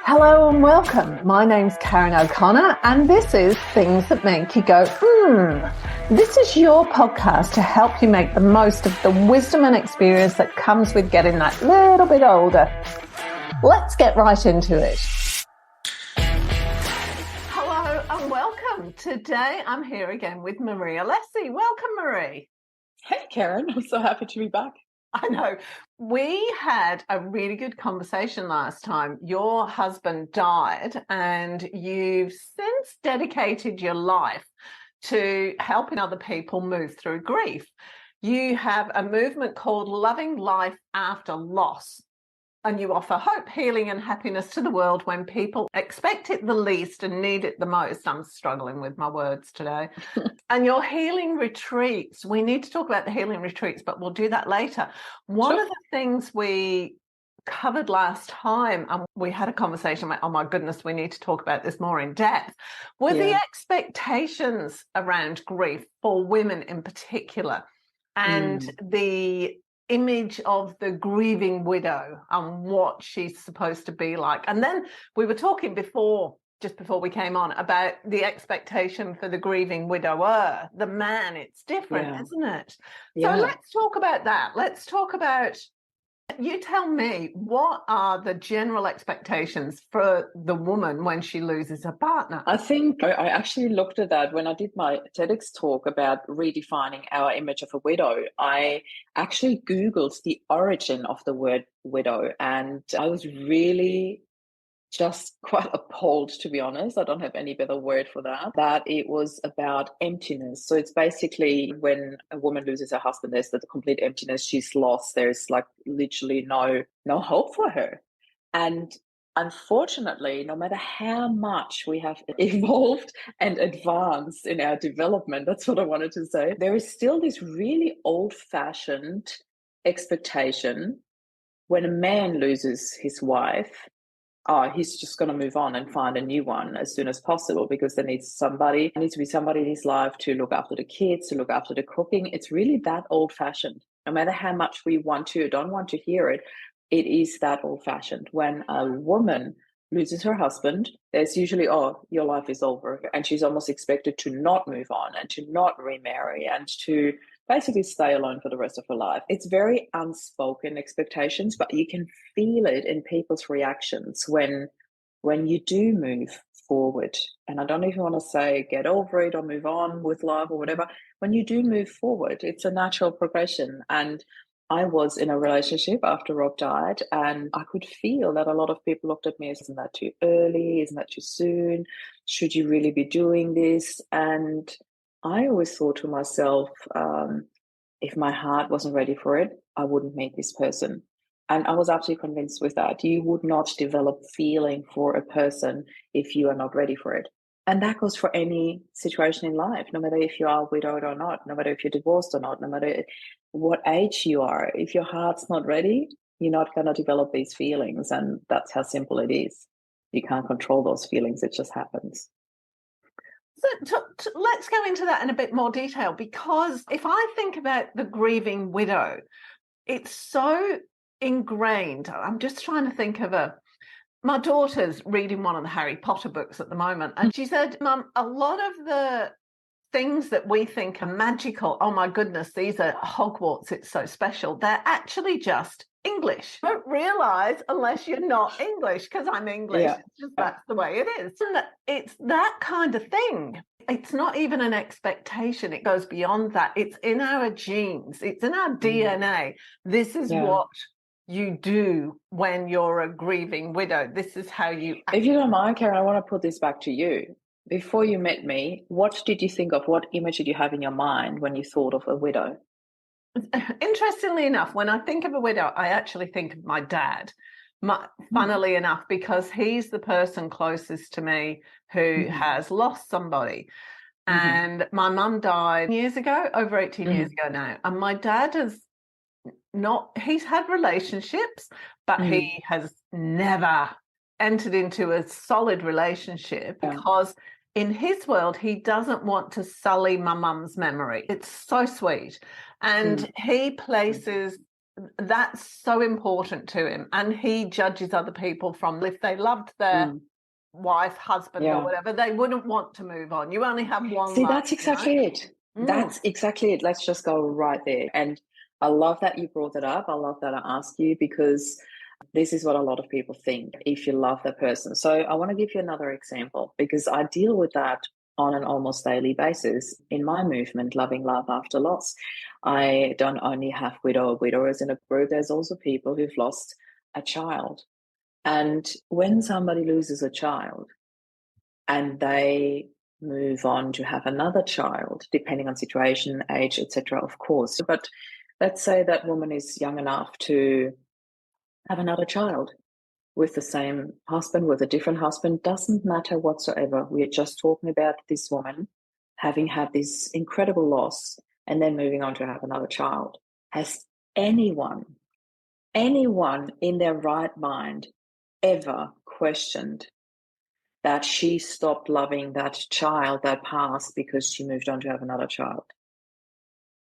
Hello and welcome. My name's Karen O'Connor and this is Things That Make You Go, This is your podcast to help you make the most of the wisdom and experience that comes with getting that little bit older. Let's get right into it. Hello and welcome. Today I'm here again with Marie Alessi. Welcome, Marie. Hey, Karen. I'm so happy to be back. I know. We had a really good conversation last time. Your husband died and you've since dedicated your life to helping other people move through grief. You have a movement called Loving Life After Loss, and you offer hope, healing and happiness to the world when people expect it the least and need it the most. I'm struggling with my words today. And your healing retreats, we need to talk about the healing retreats, but we'll do that later. One of the things we covered last time, and we had a conversation like, oh my goodness, we need to talk about this more in depth, were the expectations around grief for women in particular, and the image of the grieving widow and what she's supposed to be like. And then we were talking just before we came on, about the expectation for the grieving widower, the man. It's different, isn't it? So let's talk about that. Let's talk about, you tell me, what are the general expectations for the woman when she loses her partner? I think I actually looked at that when I did my TEDx talk about redefining our image of a widow. I actually Googled the origin of the word widow, and I was really just quite appalled, to be honest. I don't have any better word for that it was about emptiness. So it's basically when a woman loses her husband, there's the complete emptiness. She's lost. There's like literally no hope for her. And unfortunately, no matter how much we have evolved and advanced in our development, that's what I wanted to say, there is still this really old-fashioned expectation when a man loses his wife. Oh, he's just going to move on and find a new one as soon as possible because there needs to be somebody in his life to look after the kids, to look after the cooking. It's really that old-fashioned. No matter how much we want to or don't want to hear it, it is that old-fashioned. When a woman loses her husband, there's usually, oh, your life is over. And she's almost expected to not move on and to not remarry and to basically stay alone for the rest of her life. It's very unspoken expectations, but you can feel it in people's reactions when you do move forward. And I don't even want to say get over it or move on with life or whatever. When you do move forward, it's a natural progression. And I was in a relationship after Rob died, and I could feel that a lot of people looked at me as, isn't that too early? Isn't that too soon? Should you really be doing this? And I always thought to myself, if my heart wasn't ready for it, I wouldn't meet this person. And I was absolutely convinced with that. You would not develop feeling for a person if you are not ready for it. And that goes for any situation in life, no matter if you are widowed or not, no matter if you're divorced or not, no matter what age you are. If your heart's not ready, you're not going to develop these feelings. And that's how simple it is. You can't control those feelings. It just happens. So let's go into that in a bit more detail, because if I think about the grieving widow, it's so ingrained. I'm just trying to think of my daughter's reading one of the Harry Potter books at the moment, and she said, Mum, a lot of the things that we think are magical, oh my goodness, these are Hogwarts, it's so special, they're actually just English. You don't realise unless you're not English, because I'm English. Yeah. It's just, that's the way it is. And it's that kind of thing. It's not even an expectation. It goes beyond that. It's in our genes. It's in our DNA. This is what you do when you're a grieving widow. This is how you act. If you don't mind, Karen, I want to put this back to you. Before you met me, what did you think of? What image did you have in your mind when you thought of a widow? Interestingly enough, when I think of a widow, I actually think of my dad. Funnily enough, because he's the person closest to me who has lost somebody. And my mum died years ago, over 18 years ago now. And my dad he's had relationships, but he has never entered into a solid relationship because in his world, he doesn't want to sully my mum's memory. It's so sweet. And he places That's so important to him. And he judges other people from if they loved their wife, husband, or whatever, they wouldn't want to move on. You only have one See, life. that's exactly it. That's exactly it. Let's just go right there. And I love that you brought it up. I love that I asked you, because this is what a lot of people think if you love the person. So I want to give you another example, because I deal with that on an almost daily basis in my movement, Loving Love After Loss. I don't only have widowers in a group, there's also people who've lost a child. And when somebody loses a child and they move on to have another child, depending on situation, age, etc., of course. But let's say that woman is young enough to have another child with the same husband, with a different husband, doesn't matter whatsoever. We're just talking about this woman having had this incredible loss and then moving on to have another child. Has anyone in their right mind ever questioned that she stopped loving that child that passed because she moved on to have another child?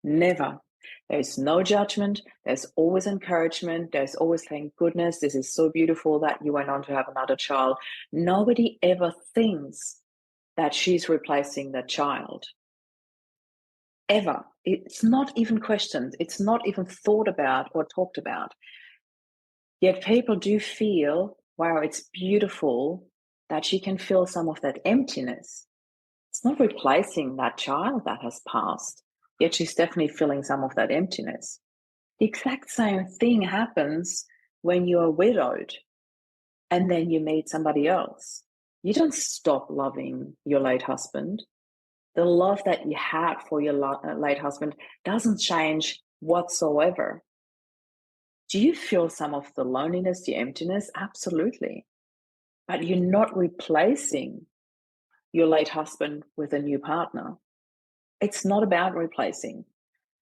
Never. There's no judgment. There's always encouragement. There's always, thank goodness, this is so beautiful that you went on to have another child. Nobody ever thinks that she's replacing that child. Ever. It's not even questioned. It's not even thought about or talked about. Yet people do feel, wow, it's beautiful that she can feel some of that emptiness. It's not replacing that child that has passed, yet she's definitely feeling some of that emptiness. The exact same thing happens when you are widowed and then you meet somebody else. You don't stop loving your late husband. The love that you had for your late husband doesn't change whatsoever. Do you feel some of the loneliness, the emptiness? Absolutely. But you're not replacing your late husband with a new partner. It's not about replacing.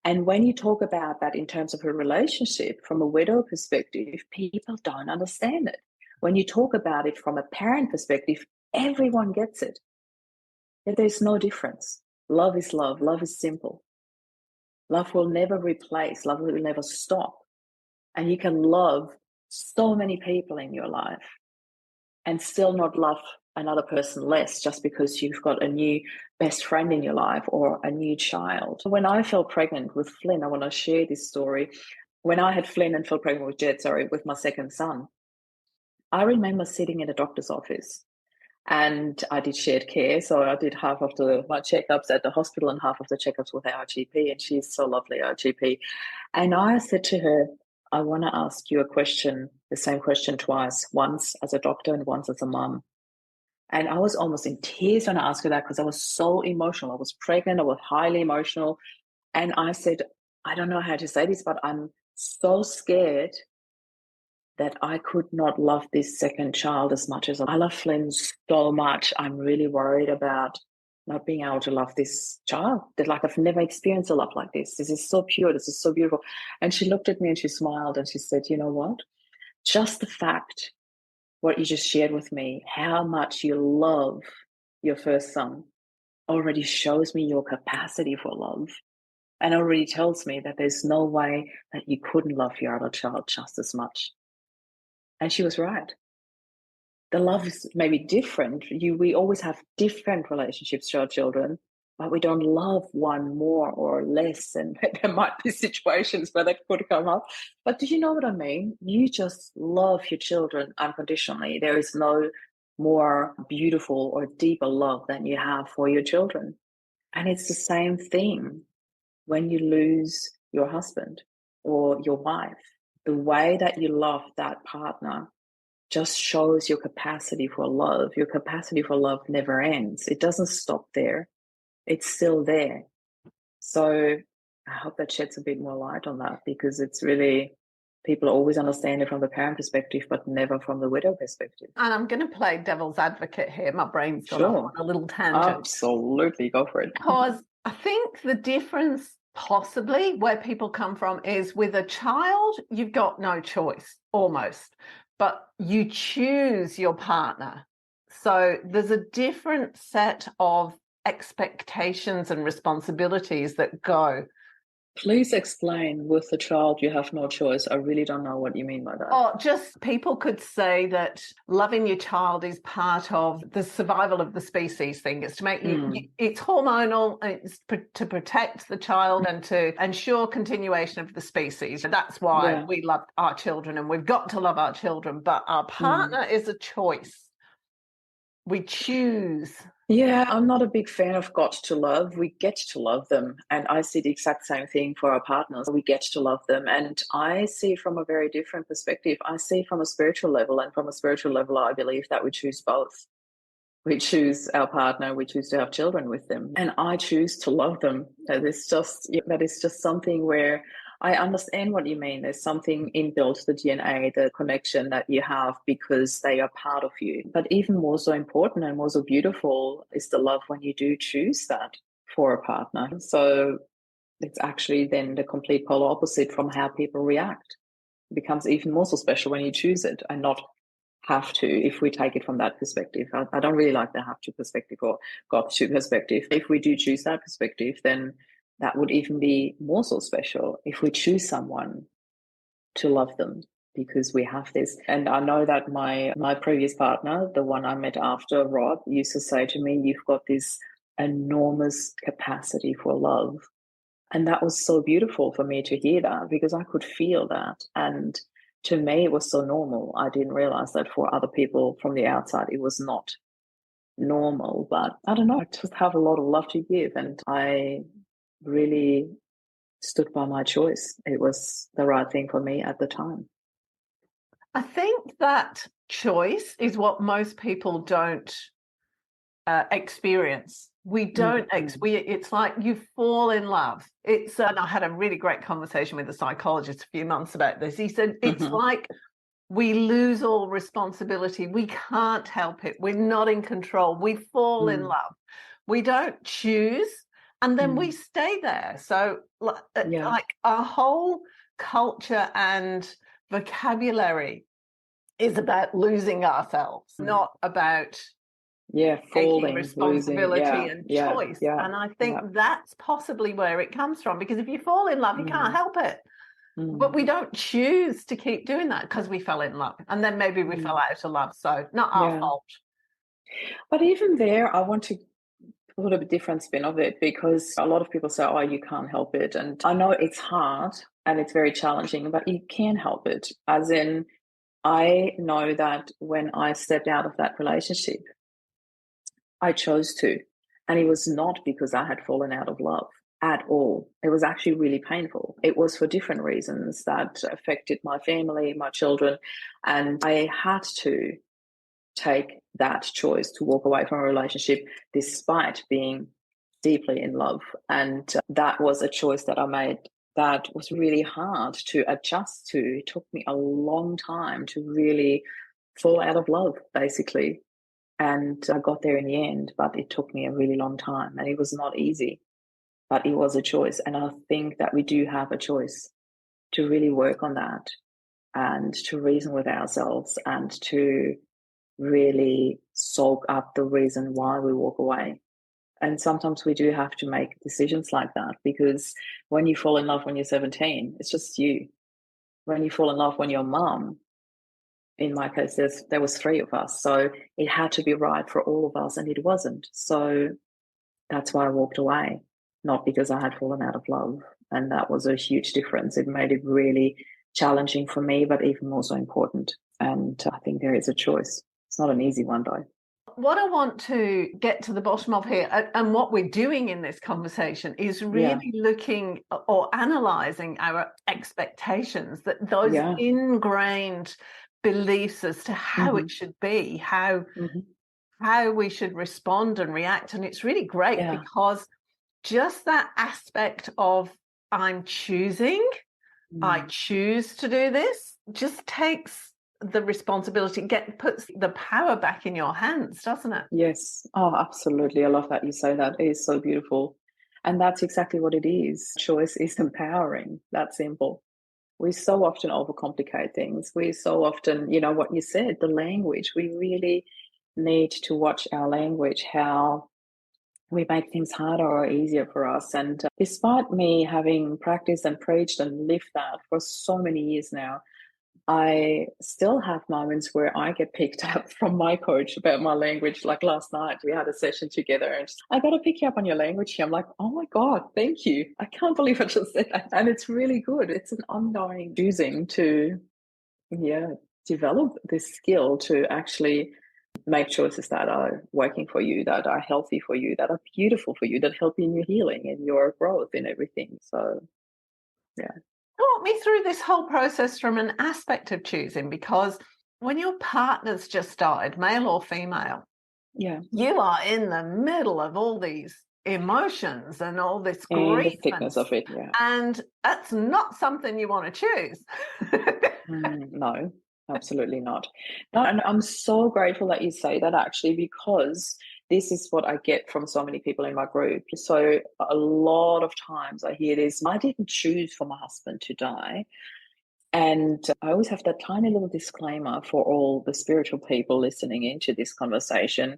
And when you talk about that in terms of a relationship from a widow perspective, people don't understand it. When you talk about it from a parent perspective, everyone gets it. That there's no difference. Love is love. Love is simple. Love will never replace. Love will never stop. And you can love so many people in your life and still not love another person less just because you've got a new best friend in your life or a new child. When I fell pregnant with Flynn, I want to share this story. When I had Flynn and fell pregnant with Jed, with my second son, I remember sitting in a doctor's office and I did shared care. So I did half of my checkups at the hospital and half of the checkups with our GP, and she's so lovely, our GP. And I said to her, I want to ask you a question, the same question twice, once as a doctor and once as a mum. And I was almost in tears when I asked her that because I was so emotional. I was pregnant. I was highly emotional. And I said, I don't know how to say this, but I'm so scared that I could not love this second child as much as I love Flynn so much. I'm really worried about not being able to love this child. That, like, I've never experienced a love like this. This is so pure. This is so beautiful. And she looked at me and she smiled and she said, you know what? Just the fact what you just shared with me, how much you love your first son, already shows me your capacity for love and already tells me that there's no way that you couldn't love your other child just as much. And she was right. The love is maybe different. We always have different relationships to our children, but we don't love one more or less. And there might be situations where that could come up. But do you know what I mean? You just love your children unconditionally. There is no more beautiful or deeper love than you have for your children. And it's the same thing when you lose your husband or your wife. The way that you love that partner just shows your capacity for love. Your capacity for love never ends. It doesn't stop there. It's still there. So I hope that sheds a bit more light on that, because it's really, people always understand it from the parent perspective, but never from the widow perspective. And I'm going to play devil's advocate here. My brain's gone off on a little tangent. Absolutely, go for it. Because I think the difference possibly where people come from is with a child, you've got no choice almost, but you choose your partner. So there's a different set of expectations and responsibilities that go Please explain, with the child, you have no choice. I really don't know what you mean by that. Oh, just people could say that loving your child is part of the survival of the species thing. It's to make it's hormonal, it's to protect the child and to ensure continuation of the species. That's why we love our children, and we've got to love our children. But our partner is a choice. We choose. Yeah, I'm not a big fan of got to love. We get to love them. And I see the exact same thing for our partners. We get to love them. And I see from a very different perspective. I see from a spiritual level. And from a spiritual level, I believe that we choose both. We choose our partner, we choose to have children with them. And I choose to love them. That is just something where I understand what you mean. There's something inbuilt, the DNA, the connection that you have because they are part of you. But even more so important and more so beautiful is the love when you do choose that for a partner. So it's actually then the complete polar opposite from how people react. It becomes even more so special when you choose it and not have to, if we take it from that perspective. I don't really like the have to perspective or got to perspective. If we do choose that perspective, then that would even be more so special if we choose someone to love them because we have this. And I know that my previous partner, the one I met after, Rob, used to say to me, you've got this enormous capacity for love. And that was so beautiful for me to hear that because I could feel that. And to me, it was so normal. I didn't realize that for other people from the outside, it was not normal. But I don't know, I just have a lot of love to give. And I really stood by my choice. It was the right thing for me at the time. I think that choice is what most people don't experience. We don't. It's like you fall in love. And I had a really great conversation with a psychologist a few months about this. He said it's like we lose all responsibility. We can't help it. We're not in control. We fall in love. We don't choose, and then we stay there. So, like our whole culture and vocabulary is about losing ourselves, not about taking responsibility and choice. And I think that's possibly where it comes from, because if you fall in love, you can't help it. But we don't choose to keep doing that because we fell in love, and then maybe we fell out of love. So not our fault. But even there, I want to put a different spin of it, because a lot of people say, oh, you can't help it. And I know it's hard and it's very challenging, but you can help it. As in, I know that when I stepped out of that relationship, I chose to. And it was not because I had fallen out of love at all. It was actually really painful. It was for different reasons that affected my family, my children. And I had to take that choice to walk away from a relationship despite being deeply in love. And that was a choice that I made that was really hard to adjust to. It took me a long time to really fall out of love, basically. And I got there in the end, but it took me a really long time and it was not easy, but it was a choice. And I think that we do have a choice to really work on that and to reason with ourselves and to really soak up the reason why we walk away. And sometimes we do have to make decisions like that, because when you fall in love when you're 17, it's just you. When you fall in love when you're mum, in my case, there was 3 of us. So it had to be right for all of us, and it wasn't. So that's why I walked away, not because I had fallen out of love. And that was a huge difference. It made it really challenging for me, but even more so important. And I think there is a choice. It's not an easy one, though. What I want to get to the bottom of here, and what we're doing in this conversation, is really looking or analysing our expectations, that those ingrained beliefs as to how it should be, how we should respond and react. And it's really great because just that aspect of I'm choosing, I choose to do this, just takes the responsibility, puts the power back in your hands, doesn't it? Yes. Oh, absolutely. I love that you say that. It is so beautiful. And that's exactly what it is. Choice is empowering. That simple. We so often overcomplicate things. We so often, what you said, the language, we really need to watch our language, how we make things harder or easier for us. And despite me having practiced and preached and lived that for so many years now, I still have moments where I get picked up from my coach about my language. Like last night, we had a session together and I got to pick you up on your language here. I'm like, oh my God, thank you. I can't believe I just said that. And it's really good. It's an ongoing choosing to, develop this skill to actually make choices that are working for you, that are healthy for you, that are beautiful for you, that help in your healing and your growth and everything. So, yeah. Walk me through this whole process from an aspect of choosing, because when your partner's just died, male or female, you are in the middle of all these emotions and all this grief, and the thickness of it, and that's not something you want to choose. No, absolutely not. No, and I'm so grateful that you say that, actually, because this is what I get from so many people in my group. So a lot of times I hear this, I didn't choose for my husband to die. And I always have that tiny little disclaimer for all the spiritual people listening into this conversation.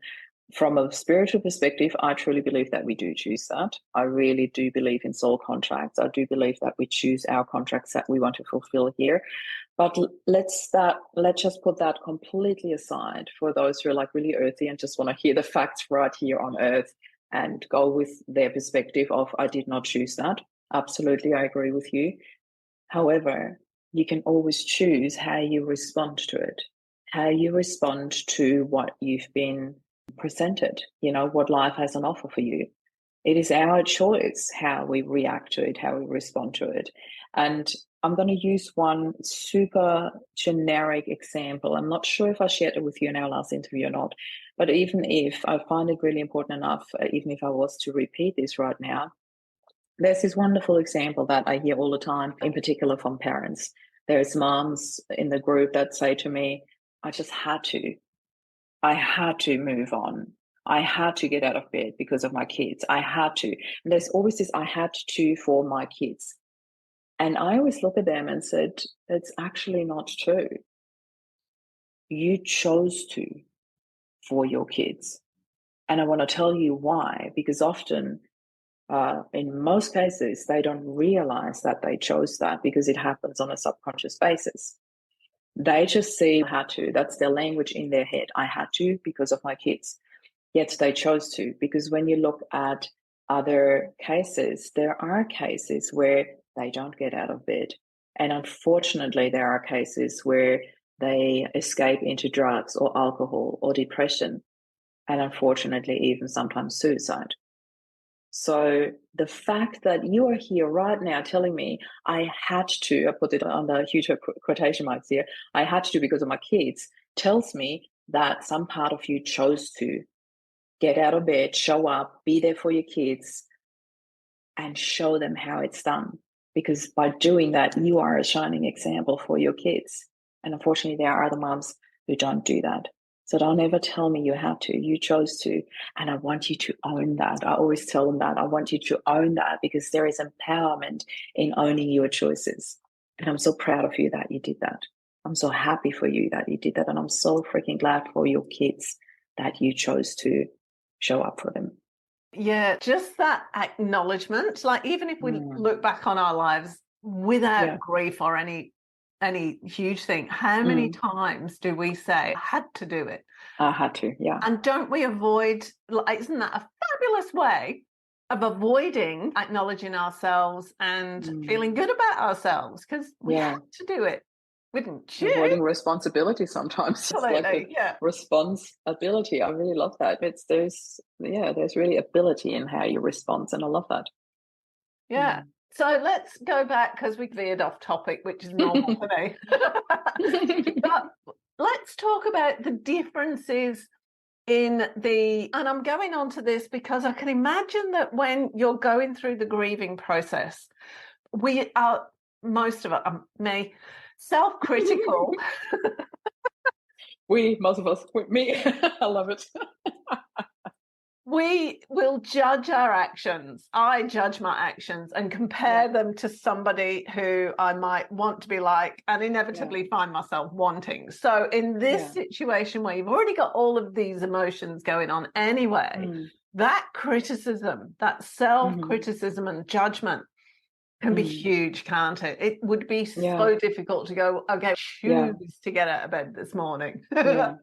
From a spiritual perspective, I truly believe that we do choose that. I really do believe in soul contracts. I do believe that we choose our contracts that we want to fulfill here. But let's just put that completely aside for those who are like really earthy and just want to hear the facts right here on earth and go with their perspective of, I did not choose that. Absolutely, I agree with you. However, you can always choose how you respond to it, how you respond to what you've been presented, what life has on offer for you. It is our choice how we react to it, how we respond to it. And I'm going to use one super generic example. I'm not sure if I shared it with you in our last interview or not, but even if I find it really important enough, even if I was to repeat this right now, there's this wonderful example that I hear all the time, in particular from parents. There's moms in the group that say to me, I just had to. I had to move on. I had to get out of bed because of my kids. I had to. And there's always this I had to for my kids. And I always look at them and said, it's actually not true. You chose to for your kids. And I want to tell you why, because often, in most cases, they don't realize that they chose that because it happens on a subconscious basis. They just say, I had to. That's their language in their head. I had to because of my kids. Yet they chose to, because when you look at other cases, there are cases where they don't get out of bed. And unfortunately, there are cases where they escape into drugs or alcohol or depression, and unfortunately, even sometimes suicide. So the fact that you are here right now telling me I had to, I put it on the huge quotation marks here, I had to because of my kids, tells me that some part of you chose to get out of bed, show up, be there for your kids, and show them how it's done. Because by doing that, you are a shining example for your kids. And unfortunately, there are other moms who don't do that. So don't ever tell me you had to. You chose to. And I want you to own that. I always tell them that. I want you to own that, because there is empowerment in owning your choices. And I'm so proud of you that you did that. I'm so happy for you that you did that. And I'm so freaking glad for your kids that you chose to show up for them. Yeah, just that acknowledgement. Like, even if we look back on our lives without grief or any huge thing, how many times do we say, I had to do it? I had to, yeah. And don't we avoid, like, isn't that a fabulous way of avoiding acknowledging ourselves and feeling good about ourselves? Because we had to do it. We didn't choose. Avoiding responsibility sometimes. Absolutely, responsibility. I really love that. There's really ability in how you respond, and I love that. Yeah. So let's go back, because we veered off topic, which is normal today. But let's talk about the differences in and I'm going on to this because I can imagine that when you're going through the grieving process, we are, most of it, me, self-critical. Most of us, me, I love it. We will judge our actions. I judge my actions and compare them to somebody who I might want to be like, and inevitably find myself wanting. So in this situation where you've already got all of these emotions going on anyway, that criticism, that self-criticism and judgment can be huge, can't it? It would be so difficult to go, okay, choose to get out of bed this morning. Because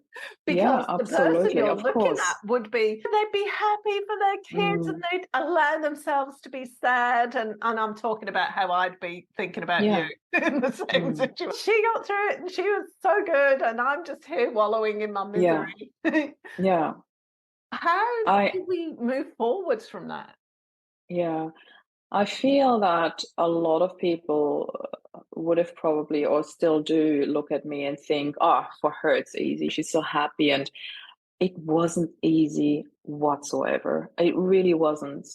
the person absolutely, you're of looking course. at would be, they'd be happy for their kids and they'd allow themselves to be sad. And I'm talking about how I'd be thinking about you in the same situation. She got through it and she was so good, and I'm just here wallowing in my misery. How do we move forwards from that? I feel that a lot of people would have probably, or still do, look at me and think, oh, for her it's easy. She's so happy. And it wasn't easy whatsoever. It really wasn't.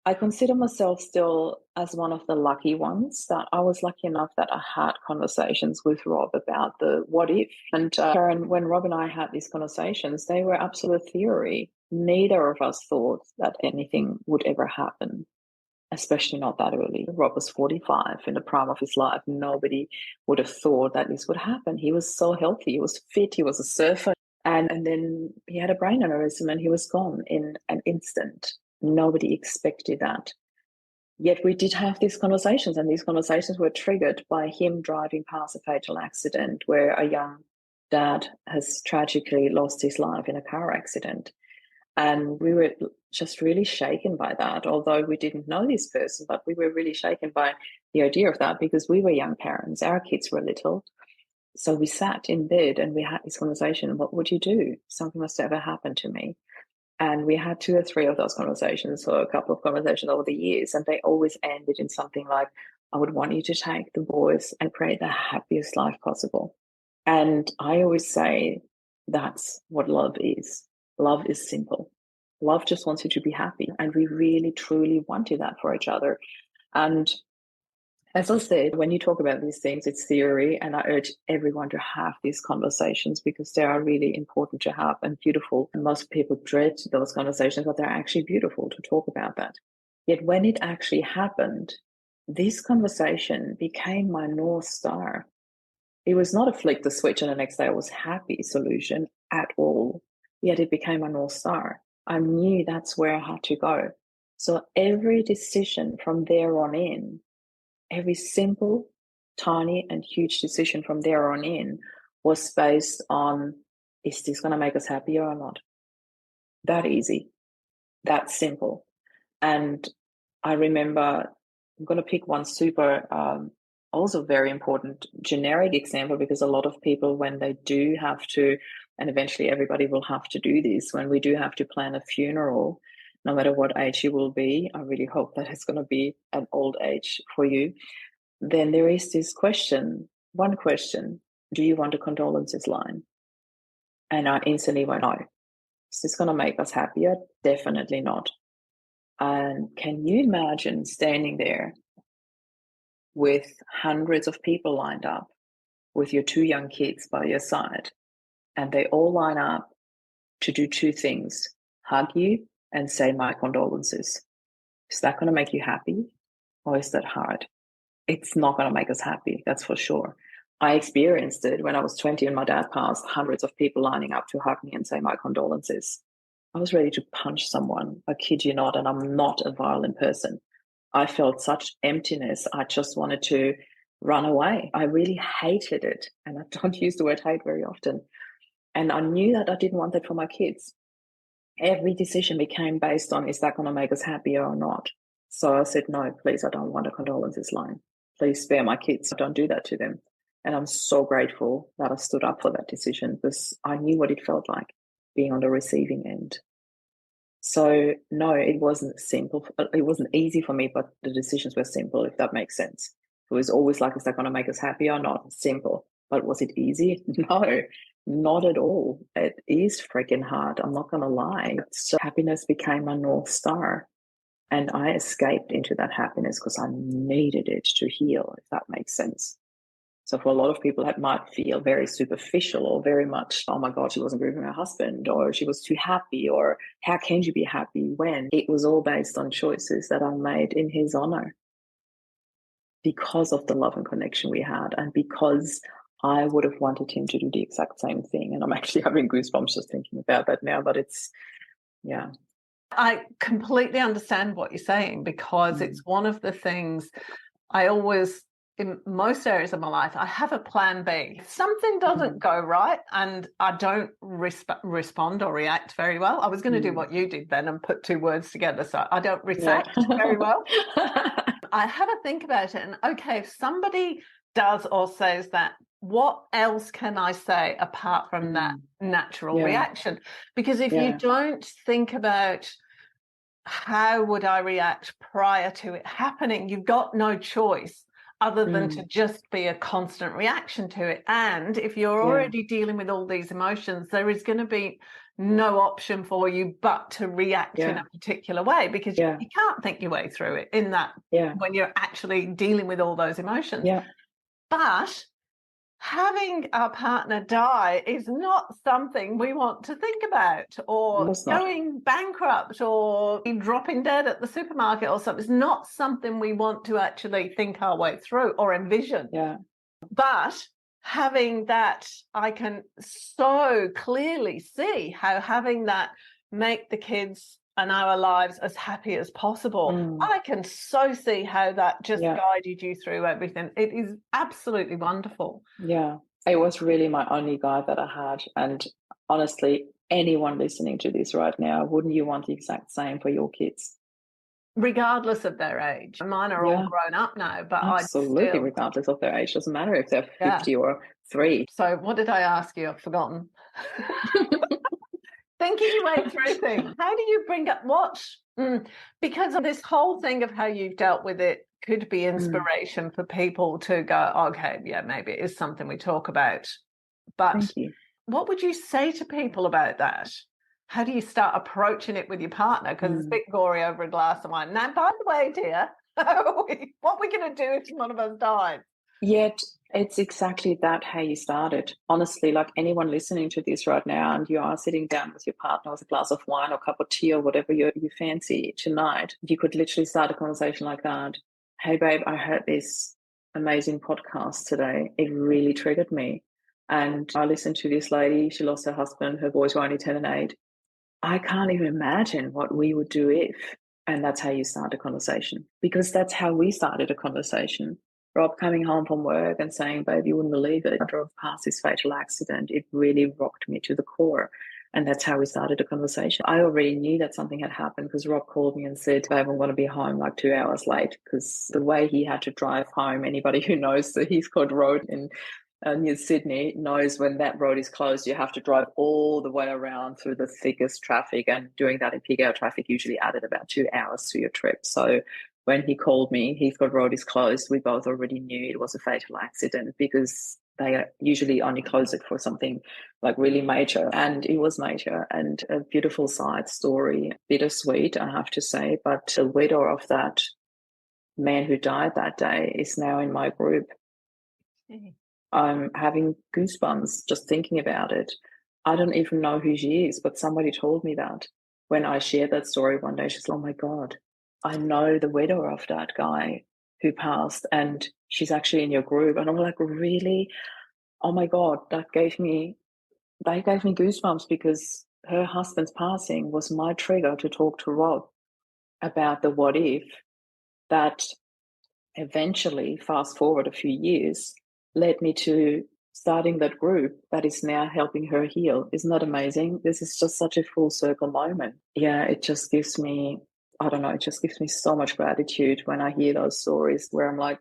I consider myself still as one of the lucky ones, that I was lucky enough that I had conversations with Rob about the what if. And Karen, when Rob and I had these conversations, they were absolute theory. Neither of us thought that anything would ever happen, especially not that early. Rob was 45 in the prime of his life. Nobody would have thought that this would happen. He was so healthy. He was fit. He was a surfer. And then he had a brain aneurysm and he was gone in an instant. Nobody expected that. Yet we did have these conversations, and these conversations were triggered by him driving past a fatal accident where a young dad has tragically lost his life in a car accident. And we were just really shaken by that, although we didn't know this person, but we were really shaken by the idea of that because we were young parents. Our kids were little. So we sat in bed and we had this conversation. What would you do? Something must ever happen to me. And we had 2 or 3 of those conversations, or a couple of conversations over the years. And they always ended in something like, I would want you to take the boys and create the happiest life possible. And I always say that's what love is. Love is simple. Love just wants you to be happy. And we really, truly wanted that for each other. And as I said, when you talk about these things, it's theory. And I urge everyone to have these conversations because they are really important to have and beautiful. And most people dread those conversations, but they're actually beautiful to talk about that. Yet when it actually happened, this conversation became my North Star. It was not a flick the switch and the next day I was happy solution at all. Yet it became a North Star. I knew that's where I had to go. So every decision from there on in, every simple, tiny, and huge decision from there on in was based on, is this going to make us happier or not? That easy, that simple. And I remember, I'm going to pick one super, also very important generic example, because a lot of people, when they do have to, and eventually everybody will have to do this, when we do have to plan a funeral, no matter what age you will be, I really hope that it's going to be an old age for you, then there is this question, one question, do you want a condolences line? And I instantly went, no. Is this going to make us happier? Definitely not. And can you imagine standing there with hundreds of people lined up, with your 2 young kids by your side, and they all line up to do 2 things, hug you and say my condolences? Is that going to make you happy, or is that hard? It's not going to make us happy, that's for sure. I experienced it when I was 20 and my dad passed, hundreds of people lining up to hug me and say my condolences. I was ready to punch someone, I kid you not, and I'm not a violent person. I felt such emptiness. I just wanted to run away. I really hated it. And I don't use the word hate very often. And I knew that I didn't want that for my kids. Every decision became based on, is that going to make us happier or not? So I said, no, please, I don't want a condolences line. Please spare my kids. Don't do that to them. And I'm so grateful that I stood up for that decision, because I knew what it felt like being on the receiving end. So no, it wasn't simple. It wasn't easy for me, but the decisions were simple, if that makes sense. It was always like, is that going to make us happy or not? Simple. But was it easy? No, not at all. It is freaking hard. I'm not going to lie. So happiness became my North Star. And I escaped into that happiness because I needed it to heal, if that makes sense. So for a lot of people, that might feel very superficial, or very much, oh my God, she wasn't grieving her husband, or she was too happy, or how can you be happy when? It was all based on choices that I made in his honor, because of the love and connection we had, and because I would have wanted him to do the exact same thing. And I'm actually having goosebumps just thinking about that now, but it's, yeah. I completely understand what you're saying, because it's one of the things I always, in most areas of my life, I have a plan B. If something doesn't go right and I don't respond or react very well, I was going to do what you did then and put two words together. So I don't react very well. I have a think about it, and okay, if somebody does or says that, what else can I say apart from that natural reaction? Because if you don't think about how would I react prior to it happening, you've got no choice other than to just be a constant reaction to it. And if you're already dealing with all these emotions, there is going to be no option for you but to react in a particular way, because you can't think your way through it in that when you're actually dealing with all those emotions. But having our partner die is not something we want to think about, or going bankrupt or dropping dead at the supermarket or something. It's not something we want to actually think our way through or envision. But having that, I can so clearly see how having that make the kids and our lives as happy as possible. I can so see how that just guided you through everything. It is absolutely wonderful. Yeah, it was really my only guide that I had. And honestly, anyone listening to this right now, wouldn't you want the exact same for your kids? Regardless of their age. Mine are all grown up now, but absolutely, regardless of their age. Doesn't matter if they're 50 or 3. So what did I ask you? I've forgotten. Thinking your way through things. How do you bring up what? Because of this whole thing of how you've dealt with it could be inspiration for people to go, okay, yeah, maybe it is something we talk about. But what would you say to people about that? How do you start approaching it with your partner? Because it's a bit gory over a glass of wine. Now, by the way, dear, what are we going to do if one of us dies? Yet it's exactly that how you started. Honestly, like anyone listening to this right now, and you are sitting down with your partner with a glass of wine or cup of tea or whatever you fancy tonight, you could literally start a conversation like that. Hey, babe, I heard this amazing podcast today. It really triggered me. And I listened to this lady. She lost her husband. Her boys were only 10 and 8. I can't even imagine what we would do if. And that's how you start a conversation, because that's how we started a conversation. Rob coming home from work and saying, babe, you wouldn't believe it. I drove past this fatal accident. It really rocked me to the core. And that's how we started a conversation. I already knew that something had happened because Rob called me and said, babe, I'm going to be home like 2 hours late, because the way he had to drive home, anybody who knows the Heathcote Road in near Sydney knows when that road is closed, you have to drive all the way around through the thickest traffic. And doing that in peak hour traffic usually added about 2 hours to your trip. So when he called me, Heathcote Road is closed, we both already knew it was a fatal accident, because they usually only close it for something like really major. And it was major, and a beautiful side story. Bittersweet, I have to say. But the widow of that man who died that day is now in my group. I'm having goosebumps just thinking about it. I don't even know who she is, but somebody told me that. When I shared that story one day, she's like, oh my God, I know the widow of that guy who passed, and she's actually in your group. And I'm like, really? Oh my God, they gave me goosebumps, because her husband's passing was my trigger to talk to Rob about the what if that eventually, fast forward a few years, led me to starting that group that is now helping her heal. Isn't that amazing? This is just such a full circle moment. Yeah, it just gives me, I don't know, it just gives me so much gratitude when I hear those stories where I'm like,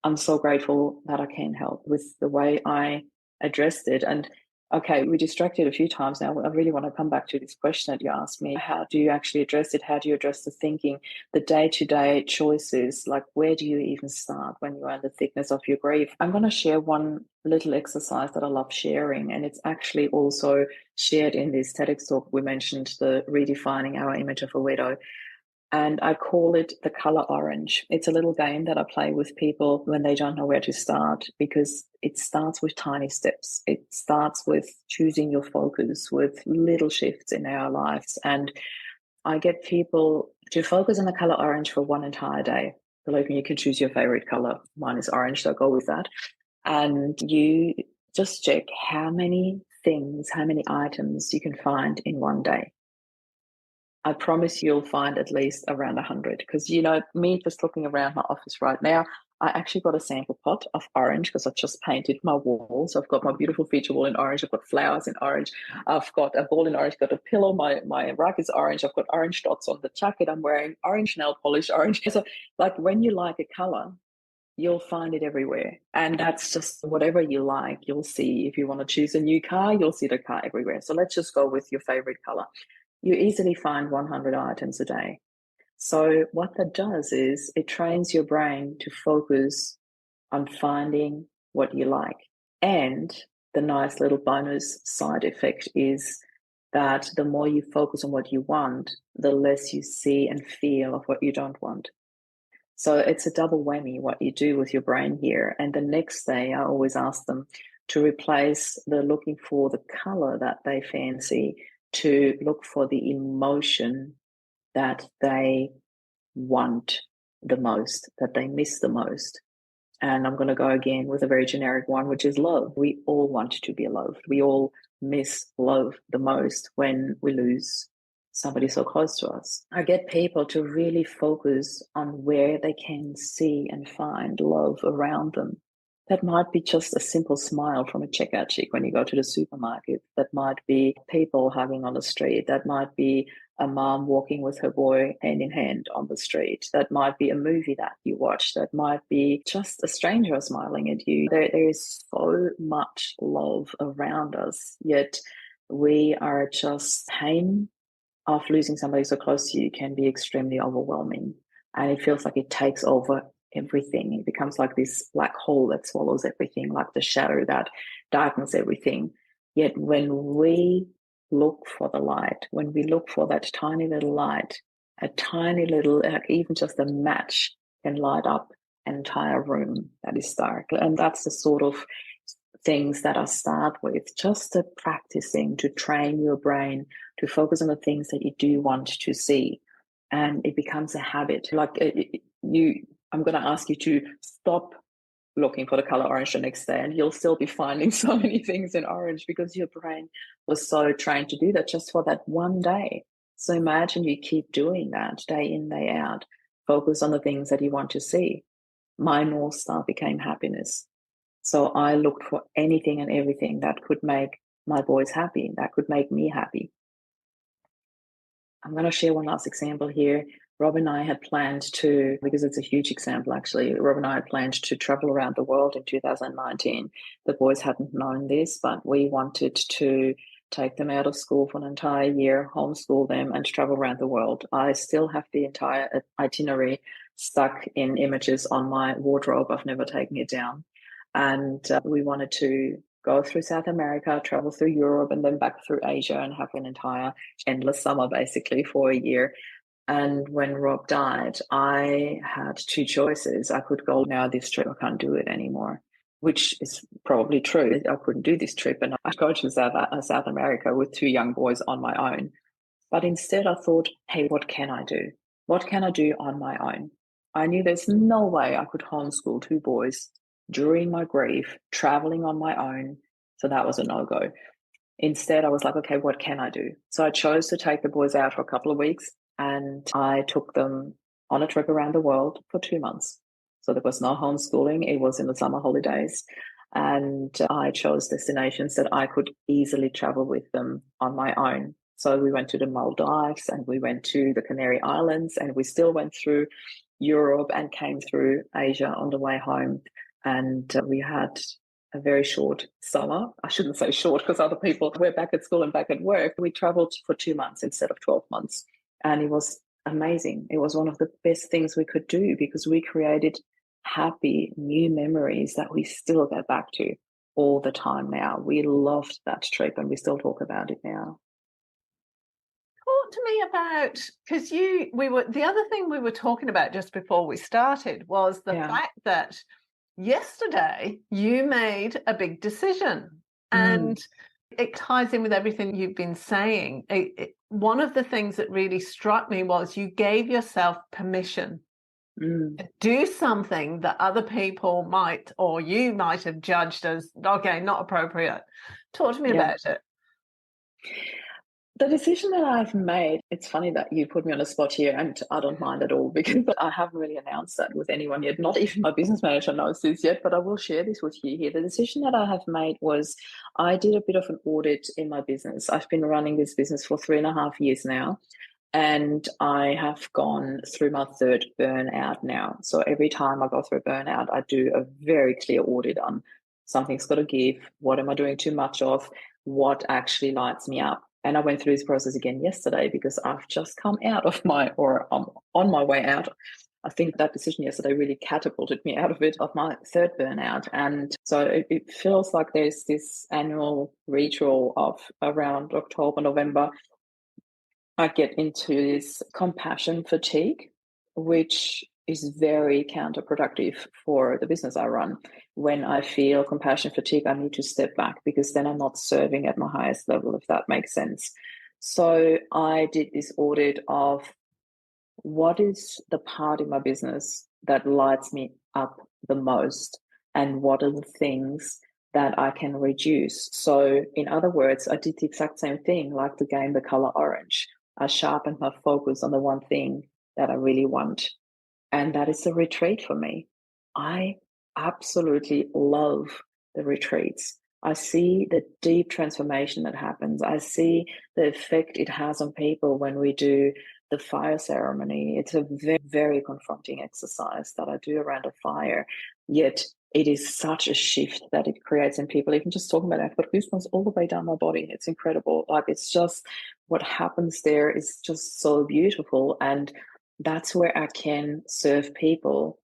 I'm so grateful that I can help with the way I addressed it. And okay, we distracted a few times now. I really want to come back to this question that you asked me. How do you actually address it? How do you address the thinking, the day-to-day choices? Like, where do you even start when you're in the thickness of your grief? I'm going to share one little exercise that I love sharing, and it's actually also shared in this TEDx talk. We mentioned the redefining our image of a widow. And I call it the color orange. It's a little game that I play with people when they don't know where to start, because it starts with tiny steps. It starts with choosing your focus, with little shifts in our lives. And I get people to focus on the color orange for one entire day. Believe me, you can choose your favorite color. Mine is orange, so go with that. And you just check how many things, how many items you can find in one day. I promise you'll find at least around 100. Because, me just looking around my office right now, I actually got a sample pot of orange because I've just painted my walls. I've got my beautiful feature wall in orange. I've got flowers in orange. I've got a ball in orange. I've got a pillow. My rack is orange. I've got orange dots on the jacket I'm wearing, orange nail polish, orange. So, like, when you like a color, you'll find it everywhere. And that's just whatever you like, you'll see. If you want to choose a new car, you'll see the car everywhere. So let's just go with your favorite color. You easily find 100 items a day. So what that does is it trains your brain to focus on finding what you like. And the nice little bonus side effect is that the more you focus on what you want, the less you see and feel of what you don't want. So it's a double whammy what you do with your brain here. And the next day, I always ask them to replace the looking for the color that they fancy to look for the emotion that they want the most, that they miss the most. And I'm going to go again with a very generic one, which is love. We all want to be loved. We all miss love the most when we lose somebody so close to us. I get people to really focus on where they can see and find love around them. That might be just a simple smile from a checkout chick when you go to the supermarket. That might be people hugging on the street. That might be a mom walking with her boy hand in hand on the street. That might be a movie that you watch. That might be just a stranger smiling at you. There is so much love around us, yet we are just pain of losing somebody so close to you can be extremely overwhelming. And it feels like it takes over everything. It becomes like this black hole that swallows everything, like the shadow that darkens everything. Yet when we look for the light, when we look for that tiny little light, a tiny little, like even just a match can light up an entire room that is dark. And that's the sort of things that I start with, just practicing to train your brain to focus on the things that you do want to see. And it becomes a habit. Like I'm going to ask you to stop looking for the color orange the next day, and you'll still be finding so many things in orange because your brain was so trained to do that just for that one day. So imagine you keep doing that day in, day out. Focus on the things that you want to see. My North Star became happiness. So I looked for anything and everything that could make my boys happy, that could make me happy. I'm going to share one last example here. Rob and I had planned to, because it's a huge example actually, Rob and I had planned to travel around the world in 2019. The boys hadn't known this, but we wanted to take them out of school for an entire year, homeschool them, and travel around the world. I still have the entire itinerary stuck in images on my wardrobe. I've never taken it down. And we wanted to go through South America, travel through Europe, and then back through Asia and have an entire endless summer basically for a year. And when Rob died, I had two choices. I could go, now this trip, I can't do it anymore, which is probably true. I couldn't do this trip, and I'd go to South America with two young boys on my own. But instead I thought, hey, what can I do? What can I do on my own? I knew there's no way I could homeschool two boys during my grief, traveling on my own. So that was a no-go. Instead, I was like, okay, what can I do? So I chose to take the boys out for a couple of weeks, and I took them on a trip around the world for 2 months. So there was no homeschooling. It was in the summer holidays. And I chose destinations that I could easily travel with them on my own. So we went to the Maldives, and we went to the Canary Islands, and we still went through Europe and came through Asia on the way home. And we had a very short summer. I shouldn't say short because other people were back at school and back at work. We traveled for 2 months instead of 12 months. And it was amazing. It was one of the best things we could do because we created happy new memories that we still go back to all the time now. We loved that trip and we still talk about it now. Talk to me about, because the other thing we were talking about just before we started was the fact that yesterday you made a big decision, and it ties in with everything you've been saying. One of the things that really struck me was you gave yourself permission to do something that other people might, or you might have judged as, okay, not appropriate. Talk to me about it. The decision that I've made, it's funny that you put me on a spot here, and I don't mind at all because I haven't really announced that with anyone yet. Not even my business manager knows this yet, but I will share this with you here. The decision that I have made was I did a bit of an audit in my business. I've been running this business for 3.5 years now, and I have gone through my third burnout now. So every time I go through a burnout, I do a very clear audit on something's got to give. What am I doing too much of? What actually lights me up? And I went through this process again yesterday because I've just come out of or I'm on my way out. I think that decision yesterday really catapulted me out of my third burnout. And so it feels like there's this annual ritual of around October, November, I get into this compassion fatigue, which is very counterproductive for the business I run. When I feel compassion fatigue, I need to step back because then I'm not serving at my highest level, if that makes sense. So I did this audit of what is the part in my business that lights me up the most, and what are the things that I can reduce. So in other words, I did the exact same thing, like the game, the color orange. I sharpened my focus on the one thing that I really want, and that is a retreat for me. I absolutely love the retreats. I see the deep transformation that happens. I see the effect it has on people when we do the fire ceremony. It's a very, very confronting exercise that I do around a fire, yet it is such a shift that it creates in people. Even just talking about it, I've got goosebumps all the way down my body. It's incredible. Like, it's just what happens there is just so beautiful. And that's where I can serve people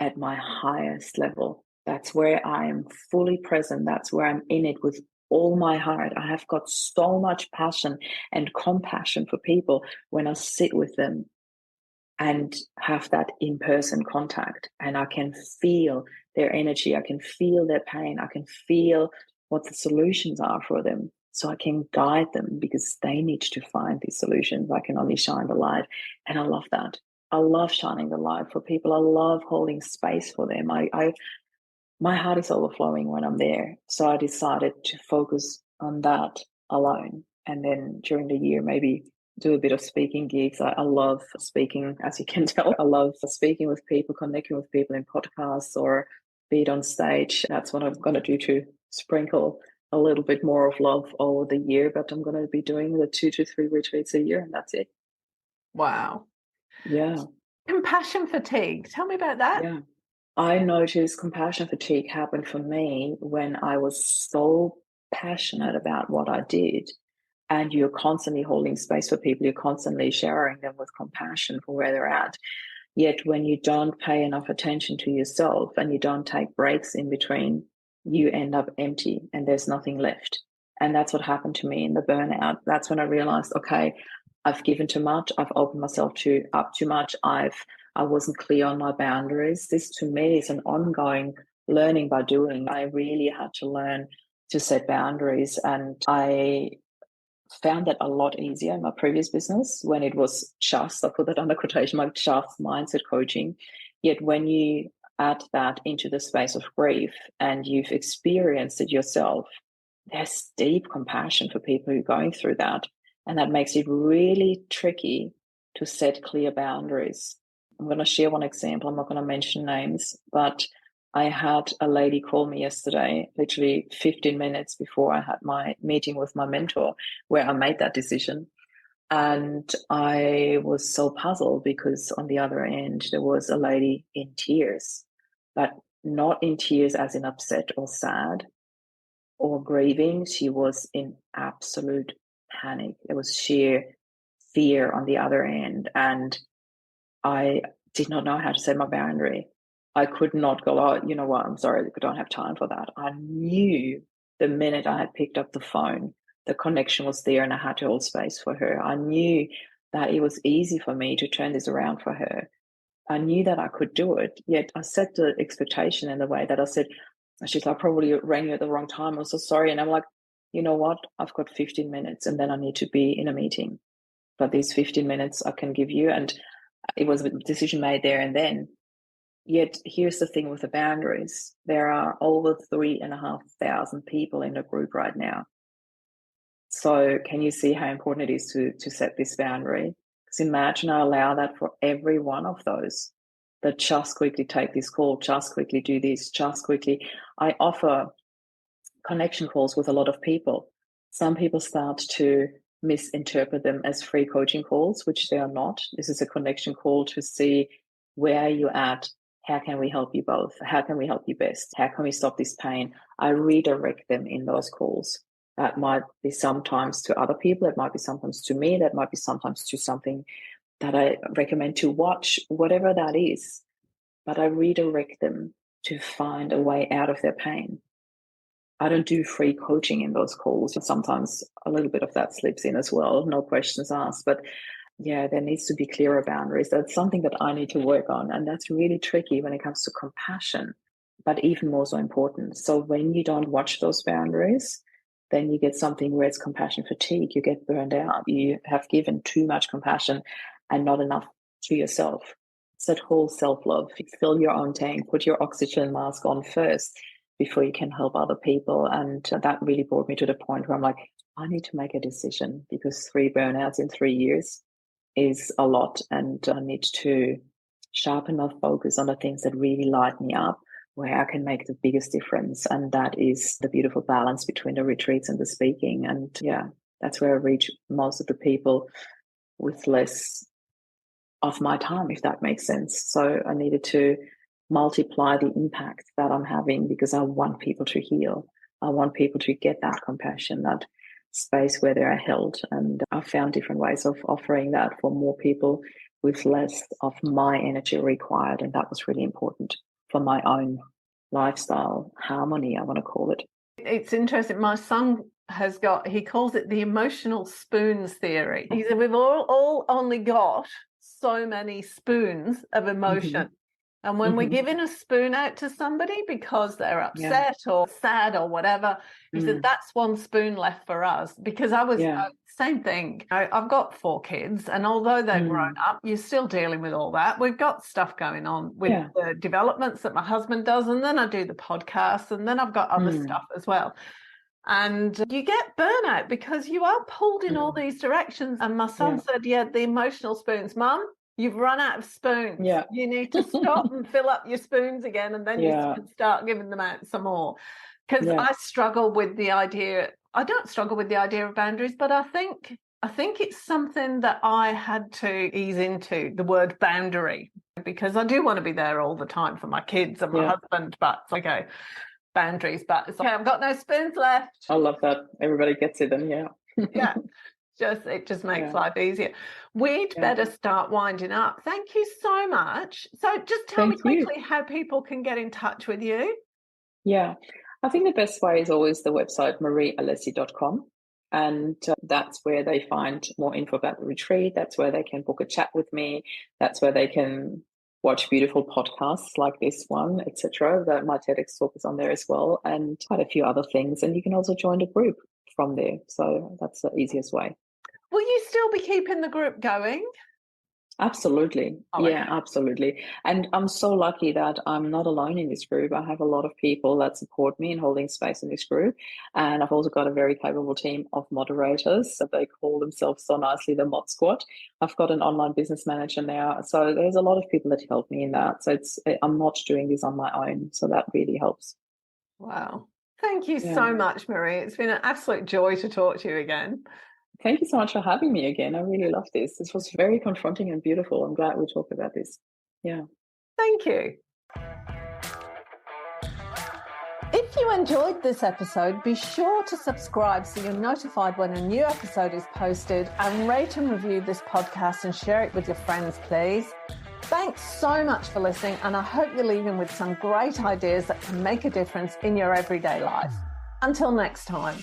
at my highest level. That's where I'm fully present. That's where I'm in it with all my heart. I have got so much passion and compassion for people when I sit with them and have that in-person contact, and I can feel their energy. I can feel their pain. I can feel what the solutions are for them. So I can guide them because they need to find these solutions. I can only shine the light. And I love that. I love shining the light for people. I love holding space for them. My heart is overflowing when I'm there. So I decided to focus on that alone. And then during the year, maybe do a bit of speaking gigs. I love speaking, as you can tell. I love speaking with people, connecting with people in podcasts or be it on stage. That's what I'm going to do to sprinkle a little bit more of love over the year. But I'm going to be doing the 2 to 3 retreats a year, and that's it. Wow. Yeah. Compassion fatigue. Tell me about that. Yeah. I noticed compassion fatigue happened for me when I was so passionate about what I did. And you're constantly holding space for people, you're constantly showering them with compassion for where they're at. Yet when you don't pay enough attention to yourself and you don't take breaks in between, you end up empty and there's nothing left. And that's what happened to me in the burnout. That's when I realized, okay, I've given too much. I've opened myself up too much. I wasn't clear on my boundaries. This to me is an ongoing learning by doing. I really had to learn to set boundaries, and I found that a lot easier in my previous business when it was just, I put that under quotation mark, just mindset coaching. Yet when you add that into the space of grief and you've experienced it yourself, there's deep compassion for people who are going through that. And that makes it really tricky to set clear boundaries. I'm going to share one example. I'm not going to mention names, but I had a lady call me yesterday, literally 15 minutes before I had my meeting with my mentor, where I made that decision. And I was so puzzled because on the other end, there was a lady in tears, but not in tears as in upset or sad or grieving. She was in absolute panic. There was sheer fear on the other end. And I did not know how to set my boundary. I could not go, oh, you know what, I'm sorry, I don't have time for that. I knew the minute I had picked up the phone, the connection was there and I had to hold space for her. I knew that it was easy for me to turn this around for her. I knew that I could do it, yet I set the expectation in the way that I said, she's like, probably rang you at the wrong time. I'm so sorry. And I'm like, you know what, I've got 15 minutes and then I need to be in a meeting. But these 15 minutes I can give you. And it was a decision made there and then. Yet here's the thing with the boundaries. There are over 3,500 people in the group right now. So can you see how important it is to set this boundary? Because imagine I allow that for every one of those that just quickly take this call, just quickly do this, just quickly. I offer connection calls with a lot of people. Some people start to misinterpret them as free coaching calls, which they are not. This is a connection call to see where you're at. How can we help you both? How can we help you best? How can we stop this pain? I redirect them in those calls. That might be sometimes to other people. It might be sometimes to me. That might be sometimes to something that I recommend to watch, whatever that is. But I redirect them to find a way out of their pain. I don't do free coaching in those calls. Sometimes a little bit of that slips in as well, no questions asked. But yeah, there needs to be clearer boundaries. That's something that I need to work on. And that's really tricky when it comes to compassion, but even more so important. So when you don't watch those boundaries, then you get something where it's compassion fatigue. You get burned out. You have given too much compassion and not enough to yourself. It's that whole self-love. Fill your own tank, put your oxygen mask on first before you can help other people. And that really brought me to the point where I'm like, I need to make a decision, because 3 burnouts in 3 years is a lot. And I need to sharpen my focus on the things that really light me up, where I can make the biggest difference. And that is the beautiful balance between the retreats and the speaking. And yeah, that's where I reach most of the people with less of my time, if that makes sense. So I needed to multiply the impact that I'm having, because I want people to heal. I want people to get that compassion, that space where they are held. And I found different ways of offering that for more people with less of my energy required. And that was really important for my own lifestyle harmony, I want to call it. It's interesting. My son he calls it the emotional spoons theory. He said, we've all only got so many spoons of emotion. Mm-hmm. And when we're giving a spoon out to somebody because they're upset or sad or whatever, he said, that's 1 spoon left for us. Because I was same thing. I've got 4 kids, and although they're grown up, you're still dealing with all that. We've got stuff going on with the developments that my husband does, and then I do the podcast, and then I've got other stuff as well. And you get burnout because you are pulled in all these directions. And my son said, the emotional spoons, Mum, you've run out of spoons. Yeah. You need to stop and fill up your spoons again, and then you can start giving them out some more. Because I struggle with the idea. I don't struggle with the idea of boundaries, but I think it's something that I had to ease into, the word boundary, because I do want to be there all the time for my kids and my husband. But okay, boundaries. But it's okay, I've got no spoons left. I love that. Everybody gets it, and it just makes life easier. We'd better start winding up. Thank you so much. So just tell me quickly how people can get in touch with you. Yeah, I think the best way is always the website mariealessi.com. And that's where they find more info about the retreat. That's where they can book a chat with me. That's where they can watch beautiful podcasts like this one, etc. My TEDx talk is on there as well, and quite a few other things. And you can also join the group from there. So that's the easiest way. Will you still be keeping the group going? Absolutely. Absolutely. And I'm so lucky that I'm not alone in this group. I have a lot of people that support me in holding space in this group. And I've also got a very capable team of moderators. So they call themselves so nicely the Mod Squad. I've got an online business manager now. So there's a lot of people that help me in that. So I'm not doing this on my own. So that really helps. Wow. Thank you so much, Marie. It's been an absolute joy to talk to you again. Thank you so much for having me again. I really love this. This was very confronting and beautiful. I'm glad we talked about this. Yeah. Thank you. If you enjoyed this episode, be sure to subscribe so you're notified when a new episode is posted, and rate and review this podcast and share it with your friends, please. Thanks so much for listening, and I hope you're leaving with some great ideas that can make a difference in your everyday life. Until next time.